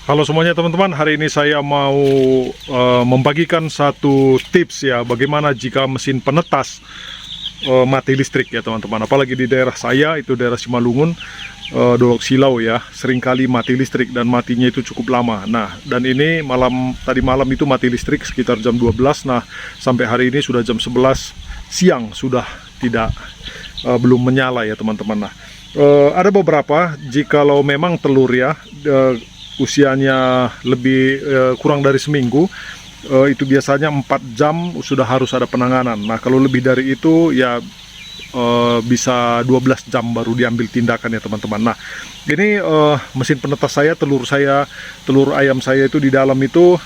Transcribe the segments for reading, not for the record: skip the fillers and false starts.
Halo semuanya teman-teman, hari ini saya mau membagikan satu tips ya, bagaimana jika mesin penetas mati listrik ya teman-teman. Apalagi di daerah saya, itu daerah Simalungun, Dolok Silau ya, seringkali mati listrik dan matinya itu cukup lama. Nah, dan ini tadi malam itu mati listrik sekitar jam 12, nah sampai hari ini sudah jam 11 siang, sudah tidak belum menyala ya teman-teman. Nah, ada beberapa, jikalau memang telur ya, usianya lebih kurang dari seminggu, itu biasanya 4 jam sudah harus ada penanganan. Nah, kalau lebih dari itu ya bisa 12 jam baru diambil tindakan ya teman-teman. Nah, ini mesin penetas saya, telur ayam saya itu di dalam itu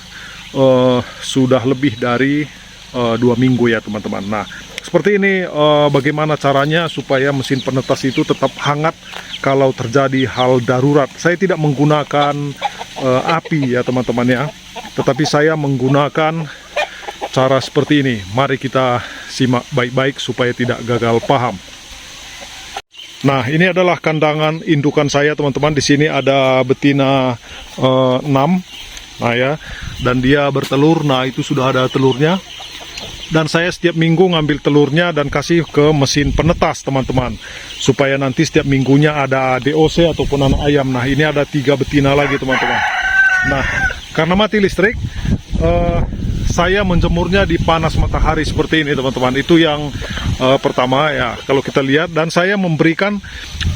sudah lebih dari 2 minggu ya teman-teman. Nah, seperti ini bagaimana caranya supaya mesin penetas itu tetap hangat kalau terjadi hal darurat. Saya tidak menggunakan api ya teman-teman ya, tetapi saya menggunakan cara seperti ini. Mari kita simak baik-baik supaya tidak gagal paham. Nah, ini adalah kandangan indukan saya teman-teman. Di sini ada betina 6. Nah ya, dan dia bertelur. Nah, itu sudah ada telurnya. Dan saya setiap minggu ngambil telurnya dan kasih ke mesin penetas teman-teman, supaya nanti setiap minggunya ada DOC ataupun anak ayam. Nah, ini ada 3 betina lagi teman-teman. Nah, karena mati listrik, saya menjemurnya di panas matahari seperti ini teman-teman. Itu yang pertama ya, kalau kita lihat. Dan saya memberikan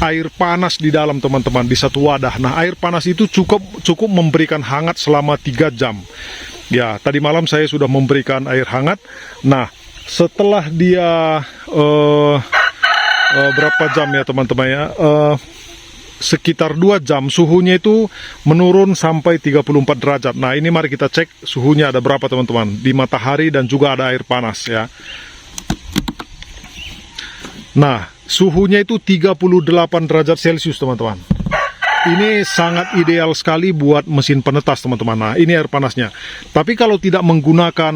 air panas di dalam teman-teman, di satu wadah. Nah, air panas itu cukup memberikan hangat selama 3 jam. Ya, tadi malam saya sudah memberikan air hangat. Nah, setelah dia berapa jam ya teman-teman ya, sekitar 2 jam suhunya itu menurun sampai 34 derajat. Nah, ini mari kita cek suhunya ada berapa teman-teman, di matahari dan juga ada air panas ya. Nah, suhunya itu 38 derajat Celcius teman-teman. Ini sangat ideal sekali buat mesin penetas teman-teman. Nah, ini air panasnya. Tapi kalau tidak menggunakan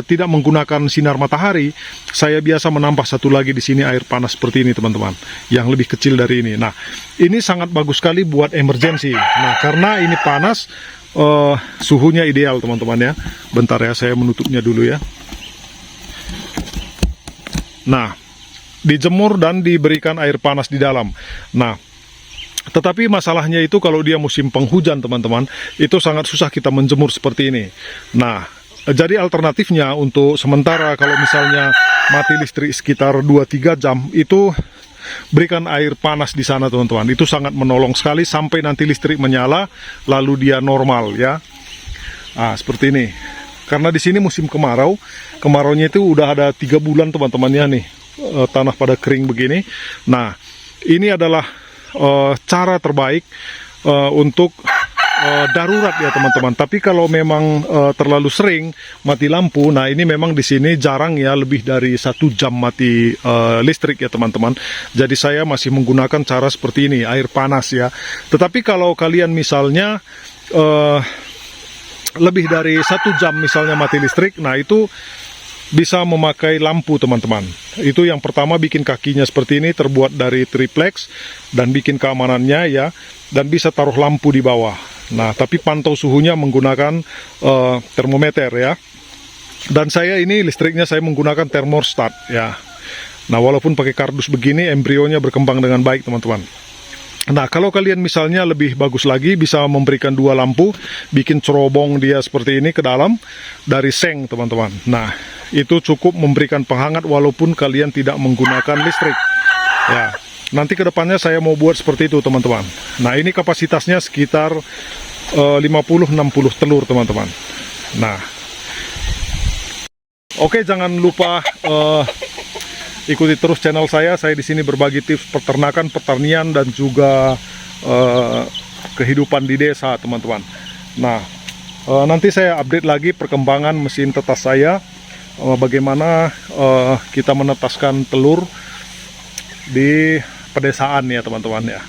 tidak menggunakan sinar matahari, saya biasa menambah satu lagi di sini air panas seperti ini teman-teman, yang lebih kecil dari ini. Nah, ini sangat bagus sekali buat emergensi. Nah, karena ini panas, suhunya ideal teman-teman ya. Bentar ya, saya menutupnya dulu ya. Nah, dijemur dan diberikan air panas di dalam. Nah, tetapi masalahnya itu kalau dia musim penghujan teman-teman, itu sangat susah kita menjemur seperti ini. Nah, jadi alternatifnya untuk sementara kalau misalnya mati listrik sekitar 2-3 jam, itu berikan air panas di sana teman-teman. Itu sangat menolong sekali sampai nanti listrik menyala, lalu dia normal ya. Nah, seperti ini. Karena di sini musim kemarau, kemaraunya itu udah ada 3 bulan teman-temannya nih, tanah pada kering begini. Nah, ini adalah cara terbaik untuk darurat ya teman-teman. Tapi kalau memang terlalu sering mati lampu, nah ini memang di sini jarang ya, lebih dari 1 jam mati listrik ya teman-teman. Jadi saya masih menggunakan cara seperti ini, air panas ya. Tetapi kalau kalian misalnya lebih dari 1 jam misalnya mati listrik, nah itu bisa memakai lampu teman-teman. Itu yang pertama, bikin kakinya seperti ini, terbuat dari triplex, dan bikin keamanannya ya, dan bisa taruh lampu di bawah. Nah, tapi pantau suhunya menggunakan termometer ya. Dan saya ini listriknya saya menggunakan thermostat ya. Nah, walaupun pakai kardus begini, embrionya berkembang dengan baik teman-teman. Nah, kalau kalian misalnya lebih bagus lagi, bisa memberikan 2 lampu, bikin cerobong dia seperti ini ke dalam dari seng teman-teman. Nah, itu cukup memberikan penghangat walaupun kalian tidak menggunakan listrik ya. Nanti kedepannya saya mau buat seperti itu teman-teman. Nah, ini kapasitasnya sekitar 50-60 telur teman-teman. Nah, oke, jangan lupa ikuti terus channel saya di sini berbagi tips peternakan, pertanian, dan juga kehidupan di desa teman-teman. Nah, nanti saya update lagi perkembangan mesin tetas saya, bagaimana kita menetaskan telur di pedesaan ya teman-teman ya.